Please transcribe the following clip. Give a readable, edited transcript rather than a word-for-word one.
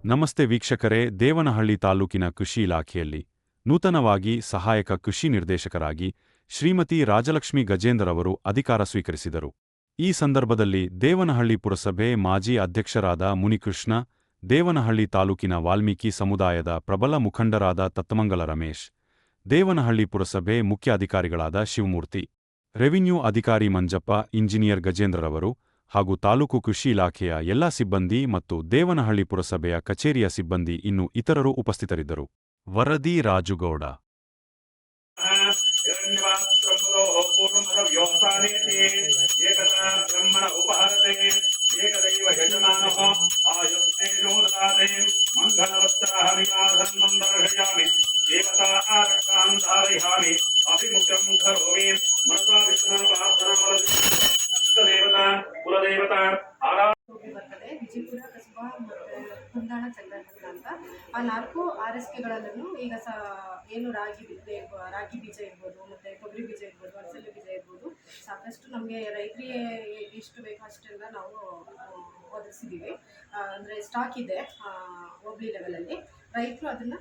ನಮಸ್ತೆ ವೀಕ್ಷಕರೇ, ದೇವನಹಳ್ಳಿ ತಾಲೂಕಿನ ಕೃಷಿ ಇಲಾಖೆಯಲ್ಲಿ ನೂತನವಾಗಿ ಸಹಾಯಕ ಕೃಷಿ ನಿರ್ದೇಶಕರಾಗಿ ಶ್ರೀಮತಿ ರಾಜಲಕ್ಷ್ಮಿ ಗಜೇಂದರ್ ಅವರು ಅಧಿಕಾರ ಸ್ವೀಕರಿಸಿದರು. ಈ ಸಂದರ್ಭದಲ್ಲಿ ದೇವನಹಳ್ಳಿ ಪುರಸಭೆ ಮಾಜಿ ಅಧ್ಯಕ್ಷರಾದ ಮುನಿಕೃಷ್ಣ, ದೇವನಹಳ್ಳಿ ತಾಲೂಕಿನ ವಾಲ್ಮೀಕಿ ಸಮುದಾಯದ ಪ್ರಬಲ ಮುಖಂಡರಾದ ತತ್ತಮಂಗಲ ರಮೇಶ್, ದೇವನಹಳ್ಳಿ ಪುರಸಭೆ ಮುಖ್ಯ ಅಧಿಕಾರಿಗಳಾದ ಶಿವಮೂರ್ತಿ, ರೆವಿನ್ಯೂ ಅಧಿಕಾರಿ ಮಂಜಪ್ಪ, ಇಂಜಿನಿಯರ್ ಗಜೇಂದ್ರರವರು ಹಾಗೂ ತಾಲೂಕು ಕೃಷಿ ಇಲಾಖೆಯ ಎಲ್ಲಾ ಸಿಬ್ಬಂದಿ ಮತ್ತು ದೇವನಹಳ್ಳಿ ಪುರಸಭೆಯ ಕಚೇರಿಯ ಸಿಬ್ಬಂದಿ ಇನ್ನು ಇತರರು ಉಪಸ್ಥಿತರಿದ್ದರು. ವರದಿ ರಾಜುಗೌಡ. ಬರ್ತದೆ ವಿಜಯಪುರ ಕಸಬಾ ಮತ್ತು ಕುಂದಾಣ ಚಂದ್ರಪುರ ಅಂತ ಆ 4 RSKಗಳಲ್ಲೂ ಈಗ ಏನು ರಾಗಿ ಬೀಜ ಇರ್ಬೋದು, ಮತ್ತು ಕೊಬ್ಬರಿ ಬೀಜ ಇರ್ಬೋದು, ಅಲಸಂದೆ ಬೀಜ ಇರ್ಬೋದು, ಸಾಕಷ್ಟು ನಮಗೆ ರೈತರಿಗೆ ಎಷ್ಟು ಬೇಕೋ ಅಷ್ಟೆಲ್ಲ ನಾವು ಒದಗಿಸಿದ್ದೀವಿ. ಅಂದರೆ ಸ್ಟಾಕ್ ಇದೆ ಹೋಬಳಿ ಲೆವೆಲಲ್ಲಿ. ರೈತರು ಅದನ್ನು